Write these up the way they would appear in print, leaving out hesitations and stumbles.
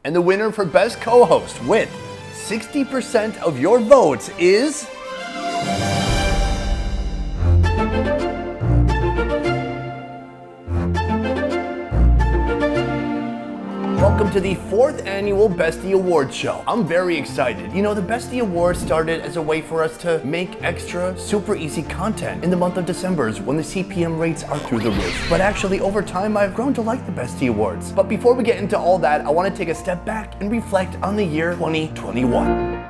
And the winner for Best Co-Host with 60% of your votes is... Welcome to the 4th annual BESTY Awards show. I'm very excited. You know, the BESTY Awards started as a way for us to make extra, super easy content in the month of December when the CPM rates are through the roof. But actually, over time, I've grown to like the BESTY Awards. But before we get into all that, I want to take a step back and reflect on the year 2021.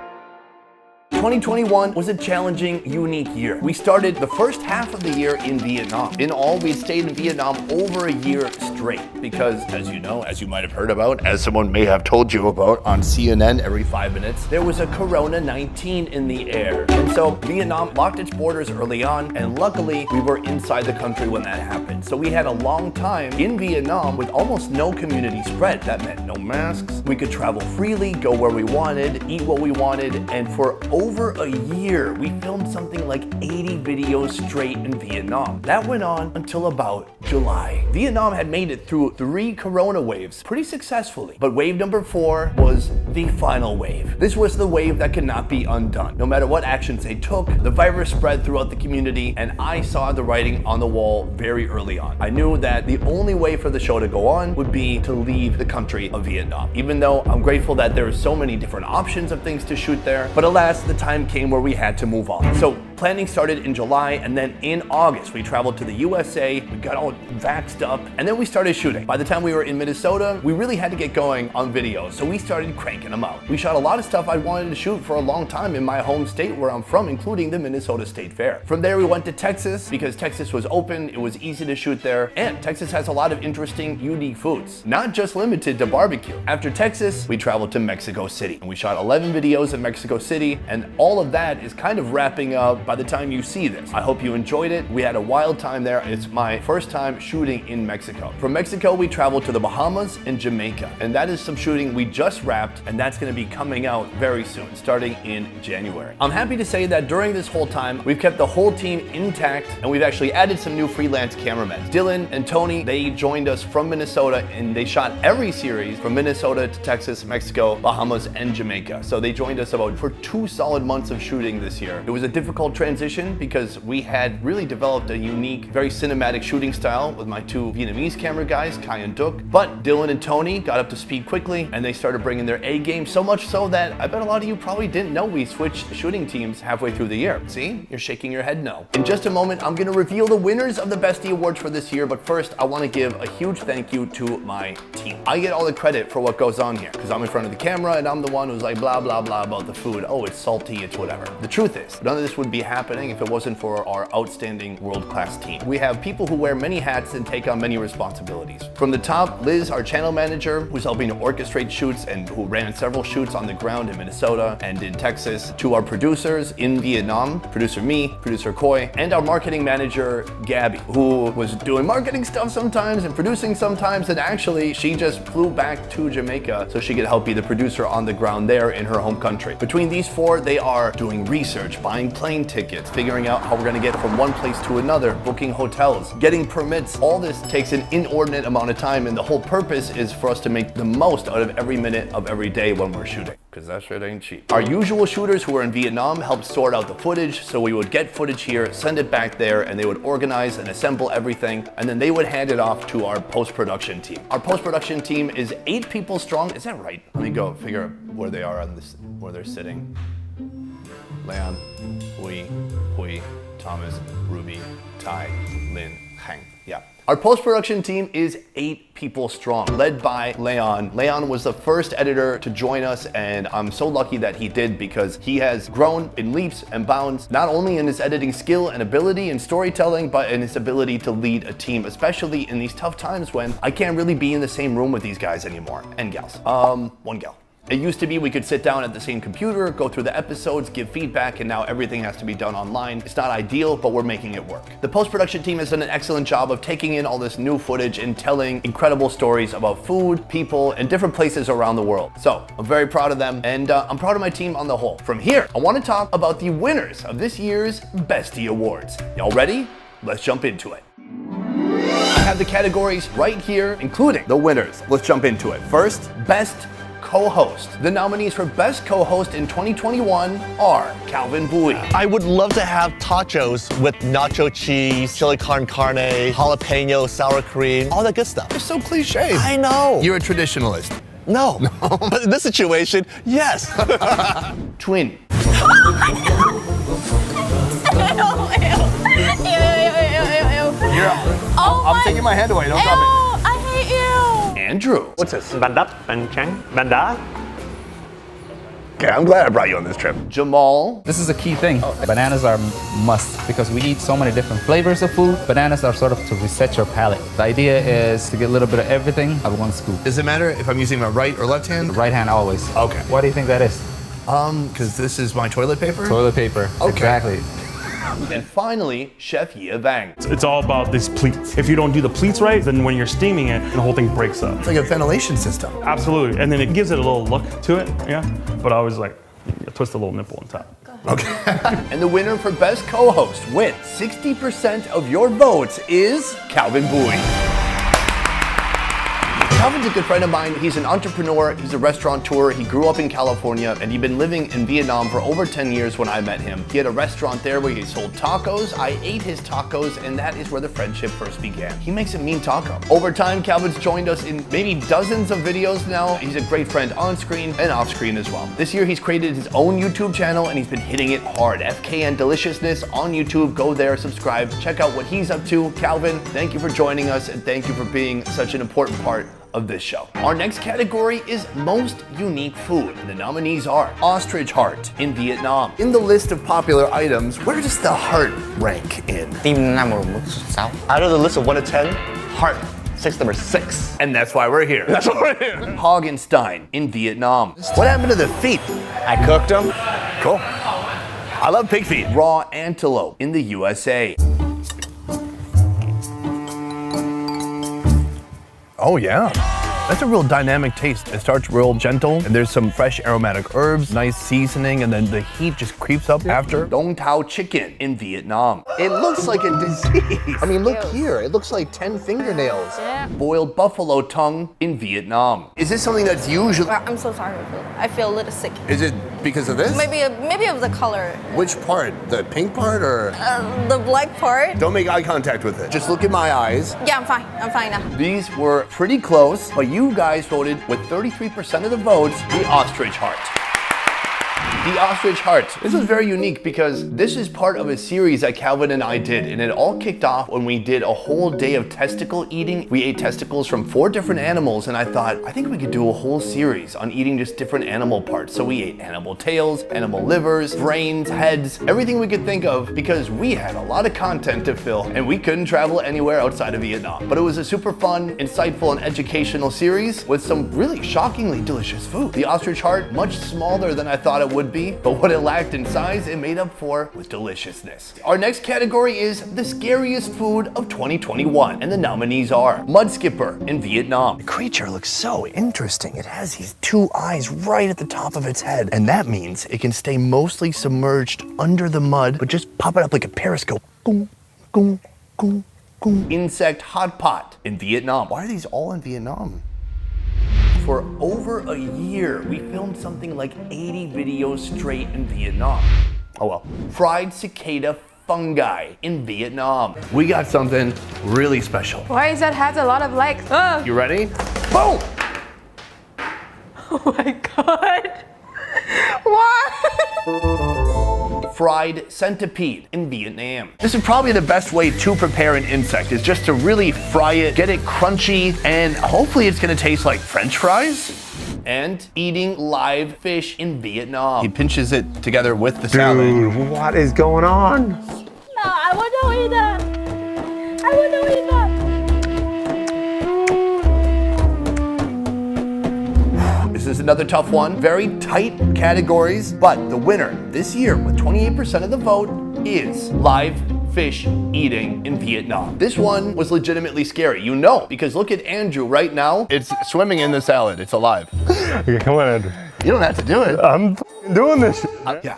2021 was a challenging, unique year. We started the first half of the year in Vietnam. In all, we stayed in Vietnam over a year straight because, as you know, as you might have heard about, as someone may have told you about on CNN every 5 minutes, there was a Corona-19 in the air. And so Vietnam locked its borders early on, and luckily we were inside the country when that happened. So we had a long time in Vietnam with almost no community spread. That meant no masks. We could travel freely, go where we wanted, eat what we wanted, and for over a year, we filmed something like 80 videos straight in Vietnam. That went on until about July. Vietnam had made it through 3 corona waves pretty successfully, but wave number 4 was the final wave. This was the wave that could not be undone. No matter what actions they took, the virus spread throughout the community, and I saw the writing on the wall very early on. I knew that the only way for the show to go on would be to leave the country of Vietnam. Even though I'm grateful that there are so many different options of things to shoot there, but alas, the time came where we had to move on. So planning started in July, and then in August, we traveled to the USA, we got all vaxxed up, and then we started shooting. By the time we were in Minnesota, we really had to get going on videos, so we started cranking them out. We shot a lot of stuff I wanted to shoot for a long time in my home state where I'm from, including the Minnesota State Fair. From there, we went to Texas because Texas was open, it was easy to shoot there, and Texas has a lot of interesting, unique foods, not just limited to barbecue. After Texas, we traveled to Mexico City, and we shot 11 videos in Mexico City, and all of that is kind of wrapping up by the time you see this. I hope you enjoyed it. We had a wild time there. It's my first time shooting in Mexico. From Mexico, we traveled to the Bahamas and Jamaica, and that is some shooting we just wrapped, and that's going to be coming out very soon, starting in January. I'm happy to say that during this whole time, we've kept the whole team intact, and we've actually added some new freelance cameramen. Dylan and Tony, they joined us from Minnesota, and they shot every series from Minnesota to Texas, Mexico, Bahamas, and Jamaica. So they joined us for 2 solid months of shooting this year. It was a difficult transition because we had really developed a unique, very cinematic shooting style with my 2 Vietnamese camera guys, Kai and Duc. But Dylan and Tony got up to speed quickly, and they started bringing their A game, so much so that I bet a lot of you probably didn't know we switched shooting teams halfway through the year. See? You're shaking your head no. In just a moment, I'm going to reveal the winners of the BESTY Awards for this year, but first, I want to give a huge thank you to my team. I get all the credit for what goes on here because I'm in front of the camera and I'm the one who's like blah, blah, blah about the food. Oh, it's salty, it's whatever. The truth is, none of this would be happening if it wasn't for our outstanding world-class team. We have people who wear many hats and take on many responsibilities. From the top, Liz, our channel manager, who's helping to orchestrate shoots and who ran several shoots on the ground in Minnesota and in Texas. To our producers in Vietnam, producer me, producer Koi, and our marketing manager, Gabby, who was doing marketing stuff sometimes and producing sometimes, and actually she just flew back to Jamaica so she could help be the producer on the ground there in her home country. Between these 4, they are doing research, buying plane tickets, figuring out how we're going to get from one place to another, booking hotels, getting permits. All this takes an inordinate amount of time, and the whole purpose is for us to make the most out of every minute of every day when we're shooting, because that shit ain't cheap. Our usual shooters who were in Vietnam helped sort out the footage, so we would get footage here, send it back there, and they would organize and assemble everything, and then they would hand it off to our post-production team. Our post-production team is 8 people strong. Is that right? Let me go figure out where they are on this, where they're sitting. Leon, Hui, Thomas, Ruby, Tai, Lin, Hang. Yeah. Our post-production team is 8 people strong, led by Leon. Leon was the first editor to join us, and I'm so lucky that he did because he has grown in leaps and bounds, not only in his editing skill and ability and storytelling, but in his ability to lead a team, especially in these tough times when I can't really be in the same room with these guys anymore, and gals. One gal. It used to be we could sit down at the same computer, go through the episodes, give feedback, and now everything has to be done online. It's not ideal, but we're making it work. The post-production team has done an excellent job of taking in all this new footage and telling incredible stories about food, people, and different places around the world. So I'm very proud of them, and I'm proud of my team on the whole. From here, I want to talk about the winners of this year's BESTY Awards. Y'all ready? Let's jump into it. I have the categories right here, including the winners. Let's jump into it. First, Best CoHost. The nominees for Best Co-Host in 2021 are Calvin Bowie. I would love to have tacos with nacho cheese, chili con carne, jalapeno, sour cream, all that good stuff. You're so cliche. I know. You're a traditionalist. No. But in this situation, yes. Twin. I'm taking my hand away, don't drop it. I hate you. Andrew. What's this? Bandap, Banchang, Banda? Okay, I'm glad I brought you on this trip. Jamal. This is a key thing. Bananas are must because we eat so many different flavors of food. Bananas are sort of to reset your palate. The idea is to get a little bit of everything out of one scoop. Does it matter if I'm using my right or left hand? Right hand always. Okay. Why do you think that is? Because this is my toilet paper? Toilet paper. Okay. Exactly. And finally, Chef Ye Vang. It's all about these pleats. If you don't do the pleats right, then when you're steaming it, the whole thing breaks up. It's like a ventilation system. Absolutely. And then it gives it a little look to it, yeah? But I always like twist a little nipple on top. Okay. And the winner for Best Co-Host with 60% of your votes is Calvin Bowie. Calvin's a good friend of mine. He's an entrepreneur, he's a restaurateur. He grew up in California and he'd been living in Vietnam for over 10 years when I met him. He had a restaurant there where he sold tacos. I ate his tacos and that is where the friendship first began. He makes a mean taco. Over time, Calvin's joined us in maybe dozens of videos now. He's a great friend on screen and off screen as well. This year he's created his own YouTube channel and he's been hitting it hard. FKN Deliciousness on YouTube. Go there, subscribe, check out what he's up to. Calvin, thank you for joining us and thank you for being such an important part of this show. Our next category is most unique food, and the nominees are ostrich heart in Vietnam. In the list of popular items, where does the heart rank in? Tim nằm ở mức 6. Out of the list of 1 to 10, heart sits number 6. And that's why we're here. That's why we're here. Hagenstein in Vietnam. What happened to the feet? I cooked them. Cool. I love pig feet. Raw antelope in the USA. Oh yeah. That's a real dynamic taste. It starts real gentle, and there's some fresh aromatic herbs, nice seasoning, and then the heat just creeps up after. Dong Tao chicken in Vietnam. It looks like a disease. I mean, look here. It looks like 10 fingernails. Yeah. Boiled buffalo tongue in Vietnam. Is this something that's usually... I'm so sorry. I feel a little sick. Is it because of this? Maybe of the color. Which part? The pink part or? The black part. Don't make eye contact with it. Just look in my eyes. Yeah, I'm fine. I'm fine now. These were pretty close, but you guys voted with 33% of the votes, the ostrich heart. The ostrich heart. This was very unique because this is part of a series that Calvin and I did, and it all kicked off when we did a whole day of testicle eating. We ate testicles from 4 different animals, and I thought, I think we could do a whole series on eating just different animal parts. So we ate animal tails, animal livers, brains, heads, everything we could think of because we had a lot of content to fill and we couldn't travel anywhere outside of Vietnam. But it was a super fun, insightful, and educational series with some really shockingly delicious food. The ostrich heart, much smaller than I thought it would be, but what it lacked in size, it made up for with deliciousness. Our next category is the scariest food of 2021, and the nominees are mud skipper in Vietnam. The creature looks so interesting. It has these 2 eyes right at the top of its head, and that means it can stay mostly submerged under the mud, but just pop it up like a periscope. Goong, goong, goong, goong. Insect hot pot in Vietnam. Why are these all in Vietnam? For over a year, we filmed something like 80 videos straight in Vietnam. Oh well. Fried cicada fungi in Vietnam. We got something really special. Why is that has a lot of legs? Oh, You ready? Boom! oh my god. What? Fried centipede in Vietnam. This is probably the best way to prepare an insect, is just to really fry it, get it crunchy, and hopefully it's gonna taste like French fries. And eating live fish in Vietnam. He pinches it together with the salad. Dude, what is going on? No, I want to eat that. I want to eat that. This is another tough one. Very tight categories, but the winner this year with 28% of the vote is live fish eating in Vietnam. This one was legitimately scary, you know, because look at Andrew right now. It's swimming in the salad. It's alive. Okay, come on, Andrew. You don't have to do it. I'm doing this. Yeah.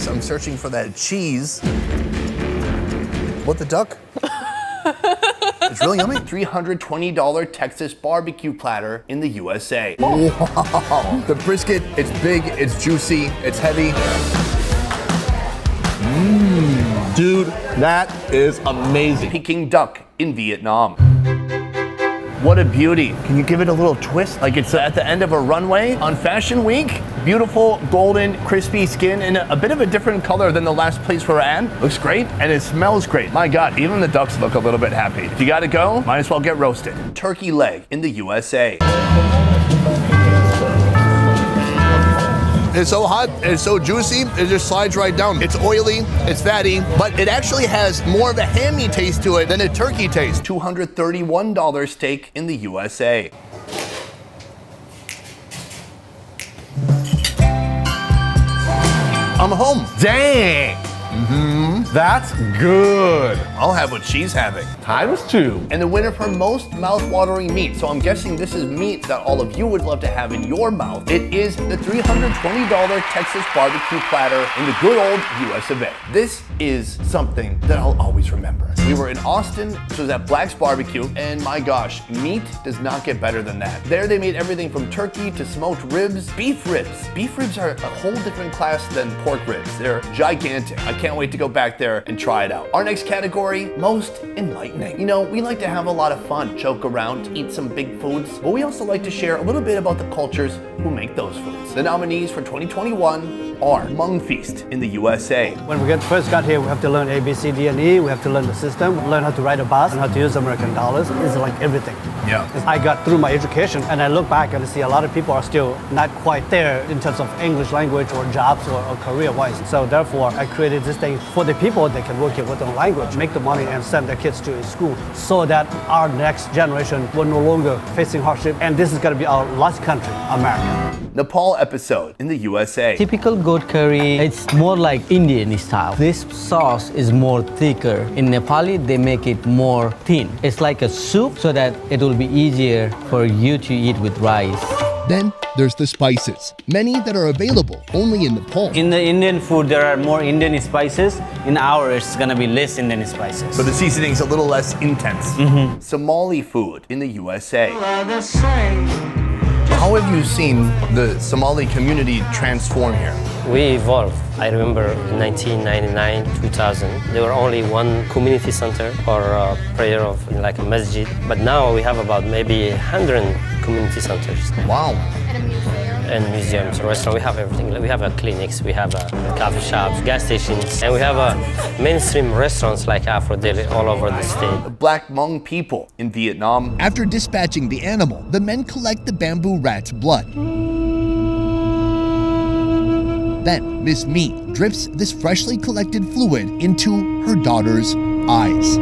So I'm searching for that cheese. What the duck? It's really yummy. $320 Texas barbecue platter in the USA. Wow. The brisket, it's big, it's juicy, it's heavy. Dude, that is amazing. Peking duck in Vietnam. What a beauty. Can you give it a little twist? Like it's at the end of a runway on Fashion Week. Beautiful, golden, crispy skin in a bit of a different color than the last place we're at. Looks great, and it smells great. My God, even the ducks look a little bit happy. If you gotta go, might as well get roasted. Turkey leg in the USA. It's so hot, it's so juicy, it just slides right down. It's oily, it's fatty, but it actually has more of a hammy taste to it than a turkey taste. $231 steak in the USA. I'm home. Dang. That's good. I'll have what she's having. ×2. And the winner for most mouth-watering meat. So I'm guessing this is meat that all of you would love to have in your mouth. It is the $320 Texas barbecue platter in the good old US of A. This is something that I'll always remember. We were in Austin, which was at Black's Barbecue, and my gosh, meat does not get better than that. There they made everything from turkey to smoked ribs, beef ribs. Beef ribs are a whole different class than pork ribs. They're gigantic. I can't wait to go back there and try it out. Our next category, most enlightening. You know, we like to have a lot of fun, joke around, eat some big foods, but we also like to share a little bit about the cultures who make those foods. The nominees for 2021 are Hmong Feast in the USA. When we first got here, we have to learn A, B, C, D, and E. We have to learn the system, learn how to ride a bus, and how to use American dollars. It's like everything. Yeah. I got through my education, and I look back and see a lot of people are still not quite there in terms of English language or jobs or career-wise. So therefore, I created this thing for the people that can work here with their language, make the money, and send their kids to school, so that our next generation will no longer facing hardship. And this is going to be our last country, America. Nepal episode in the USA. Typical goat curry, it's more like Indian style. This sauce is more thicker. In Nepali, they make it more thin. It's like a soup so that it will be easier for you to eat with rice. Then there's the spices, many that are available only in Nepal. In the Indian food, there are more Indian spices. In ours, it's gonna be less Indian spices. So the seasoning's a little less intense. Somali food in the USA. How have you seen the Somali community transform here? We evolved. I remember in 1999, 2000, there were only one community center for prayer of like a masjid. But now we have about maybe 100 community centers. Wow. And museums, restaurants, we have everything. We have clinics, we have coffee shops, gas stations, and we have mainstream restaurants like Afro Deli all over the state. The Black Hmong people in Vietnam. After dispatching the animal, the men collect the bamboo rat's blood. Then Miss Mi drips this freshly collected fluid into her daughter's eyes.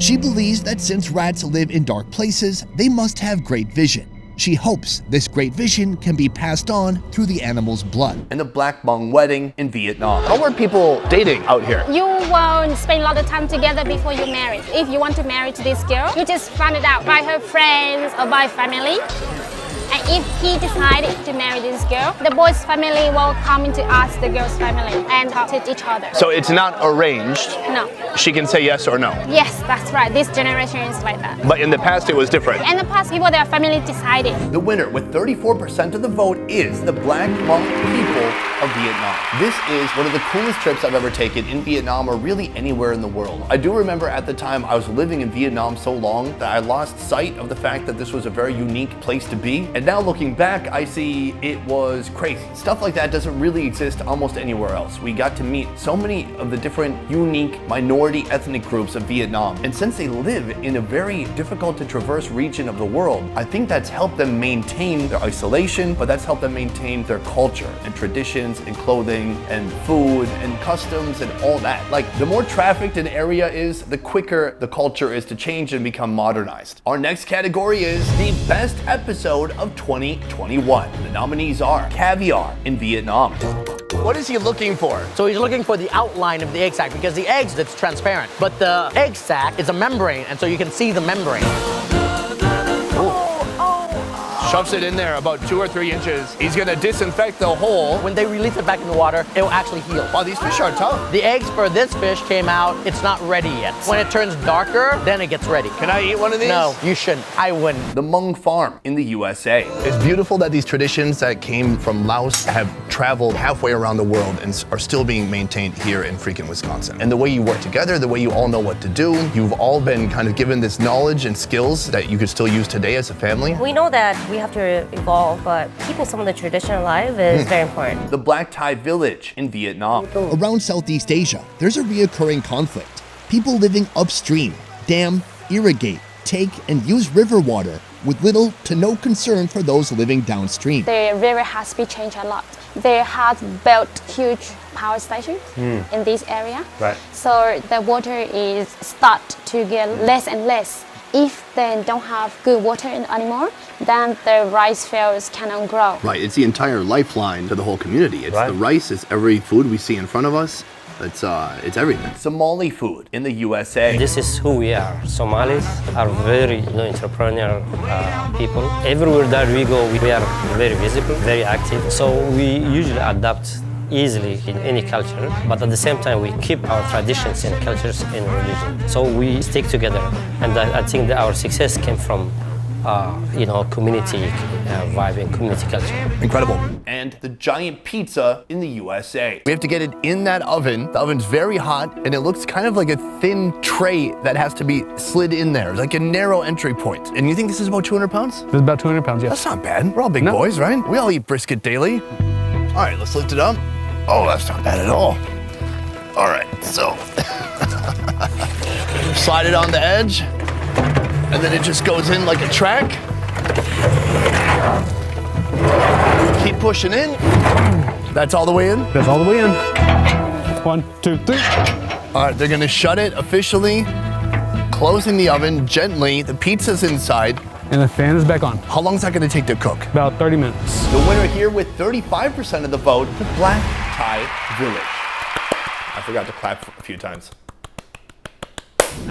She believes that since rats live in dark places, they must have great vision. She hopes this great vision can be passed on through the animal's blood. And the Black Hmong wedding in Vietnam. How are people dating out here? You will spend a lot of time together before you marry. If you want to marry to this girl, you just find it out by her friends or by family. And if he decided to marry this girl, the boy's family will come in to ask the girl's family and talk to each other. So it's not arranged? No. She can say yes or no? Yes, that's right. This generation is like that. But in the past it was different? In the past, people, their family decided. The winner with 34% of the vote is the Black Hmong people of Vietnam. This is one of the coolest trips I've ever taken in Vietnam or really anywhere in the world. I do remember at the time I was living in Vietnam so long that I lost sight of the fact that this was a very unique place to be. And now looking back, I see it was crazy. Stuff like that doesn't really exist almost anywhere else. We got to meet so many of the different unique minority ethnic groups of Vietnam. And since they live in a very difficult to traverse region of the world, I think that's helped them maintain their isolation, but that's helped them maintain their culture and traditions and clothing and food and customs and all that. Like, the more trafficked an area is, the quicker the culture is to change and become modernized. Our next category is the best episode of 2021. The nominees are Caviar in Vietnam. What is he looking for? So he's looking for the outline of the egg sac because the eggs, it's transparent. But the egg sac is a membrane, and so you can see the membrane. shoves it in there about 2 or 3 inches. He's gonna disinfect the hole. When they release it back in the water, it will actually heal. Wow, these fish are tough. The eggs for this fish came out, it's not ready yet. When it turns darker, then it gets ready. Can I eat one of these? No, you shouldn't. I wouldn't. The Hmong farm in the USA. It's beautiful that these traditions that came from Laos have traveled halfway around the world and are still being maintained here in freaking Wisconsin. And the way you work together, the way you all know what to do, you've all been kind of given this knowledge and skills that you could still use today as a family. We know that we have to evolve, but keeping some of the tradition alive is very important. The Black Thai village in Vietnam. Around Southeast Asia, there's a reoccurring conflict. People living upstream dam, irrigate, take, and use river water with little to no concern for those living downstream. The river has been changed a lot. They have built huge power stations in this area. Right. So the water is start to get less and less. If they don't have good water anymore, then the rice fields cannot grow. Right, it's the entire lifeline to the whole community. It's the rice, it's every food we see in front of us. It's everything. Somali food in the USA. This is who we are. Somalis are very entrepreneurial people. Everywhere that we go, we are very visible, very active. So we usually adapt easily in any culture, but at the same time we keep our traditions and cultures and religion. So we stick together, and I think that our success came from community vibe and community culture. Incredible. And the giant pizza in the USA. We have to get it in that oven. The oven's very hot, and it looks kind of like a thin tray that has to be slid in there, like a narrow entry point. And you think this is about 200 pounds? It's about 200 pounds, yes. That's not bad. We're all big boys, right? We all eat brisket daily. All right, let's lift it up. Oh, that's not bad at all. All right, so slide it on the edge, and then it just goes in like a track. Keep pushing in. That's all the way in? That's all the way in. 1, 2, 3. All right, they're gonna shut it officially, closing the oven gently. The pizza's inside. And the fan is back on. How long is that gonna take to cook? About 30 minutes. The winner here with 35% of the vote, the Black Thai village. I forgot to clap a few times.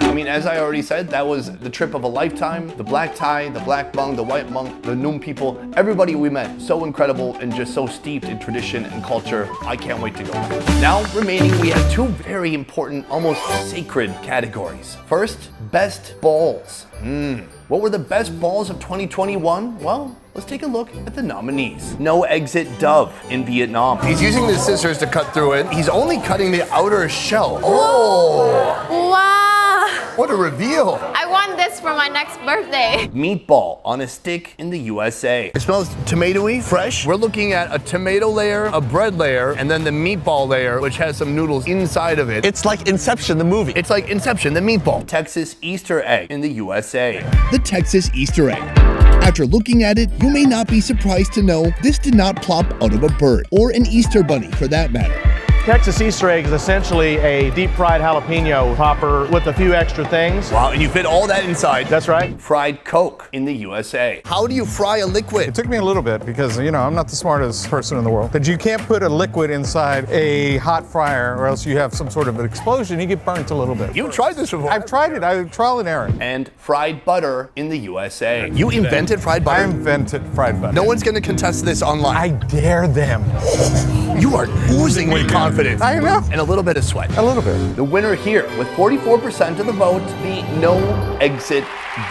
I mean, as I already said, that was the trip of a lifetime. The Black Thai, the Black Hmong, the White Hmong, the Noom people, everybody we met, so incredible and just so steeped in tradition and culture. I can't wait to go back. Now remaining, we have 2 very important, almost sacred categories. First, best balls. What were the best balls of 2021? Well, let's take a look at the nominees. No exit dove in Vietnam. He's using the scissors to cut through it. He's only cutting the outer shell. Oh! Wow! What a reveal! I want this for my next birthday. Meatball on a stick in the USA. It smells tomatoey, fresh. We're looking at a tomato layer, a bread layer, and then the meatball layer, which has some noodles inside of it. It's like Inception, the movie. It's like Inception, the meatball. Texas Easter egg in the USA. The Texas Easter egg. After looking at it, you may not be surprised to know this did not plop out of a bird, or an Easter bunny for that matter. Texas Easter egg is essentially a deep fried jalapeno popper with a few extra things. Wow, and you fit all that inside. That's right. Fried Coke in the USA. How do you fry a liquid? It took me a little bit because, I'm not the smartest person in the world. But you can't put a liquid inside a hot fryer or else you have some sort of an explosion. You get burnt a little bit. You've tried this before. I've tried it. I trial and error. And fried butter in the USA. You invented fried butter? I invented fried butter. No one's gonna contest this online. I dare them. You are oozing with confidence. I know. And a little bit of sweat. A little bit. The winner here with 44% of the vote, the no exit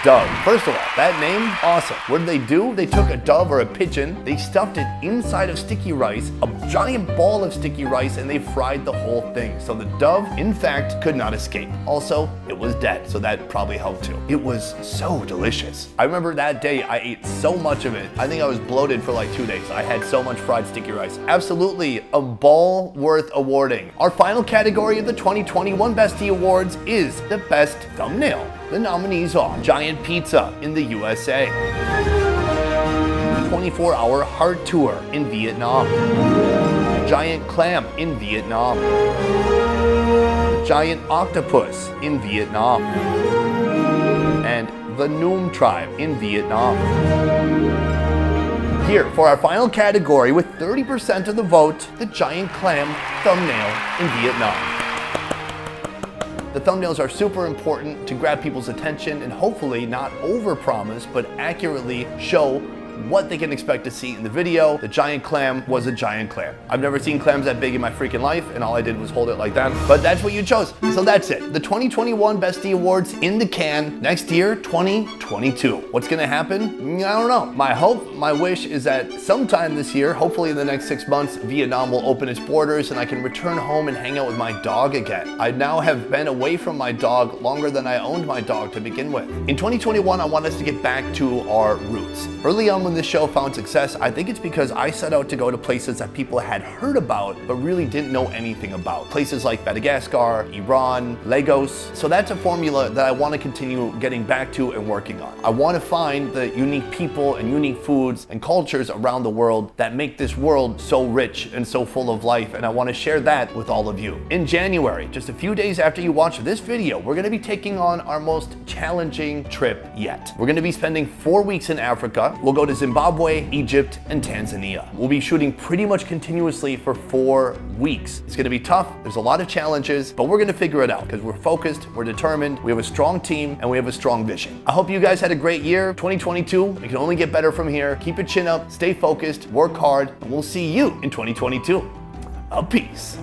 dove. First of all, that name, awesome. What did they do? They took a dove or a pigeon, they stuffed it inside of sticky rice, a giant ball of sticky rice, and they fried the whole thing. So the dove, in fact, could not escape. Also, it was dead, so that probably helped too. It was so delicious. I remember that day I ate so much of it. I think I was bloated for like 2 days. I had so much fried sticky rice. Absolutely a ball worth awarding. Our final category of the 2021 BESTY Awards is the best thumbnail. The nominees are Giant Pizza in the USA, 24-hour heart tour in Vietnam, Giant Clam in Vietnam, Giant Octopus in Vietnam, and the Noom Tribe in Vietnam. Here for our final category with 30% of the vote, the Giant Clam thumbnail in Vietnam. The thumbnails are super important to grab people's attention and hopefully not overpromise, but accurately show what they can expect to see in the video. The giant clam was a giant clam. I've never seen clams that big in my freaking life, and all I did was hold it like that. But that's what you chose. So that's it. The 2021 BESTY Awards in the can. Next year, 2022. What's gonna happen? I don't know. My hope, my wish is that sometime this year, hopefully in the next 6 months, Vietnam will open its borders and I can return home and hang out with my dog again. I now have been away from my dog longer than I owned my dog to begin with. In 2021, I want us to get back to our roots. Early on when this show found success, I think it's because I set out to go to places that people had heard about but really didn't know anything about. Places like Madagascar, Iran, Lagos. So that's a formula that I want to continue getting back to and working on. I want to find the unique people and unique foods and cultures around the world that make this world so rich and so full of life, and I want to share that with all of you. In January, just a few days after you watch this video, we're going to be taking on our most challenging trip yet. We're going to be spending 4 weeks in Africa. We'll go to Zimbabwe, Egypt, and Tanzania. We'll be shooting pretty much continuously for 4 weeks. It's going to be tough. There's a lot of challenges, but we're going to figure it out because we're focused, we're determined, we have a strong team, and we have a strong vision. I hope you guys had a great year. 2022, it can only get better from here. Keep your chin up, stay focused, work hard, and we'll see you in 2022. Peace.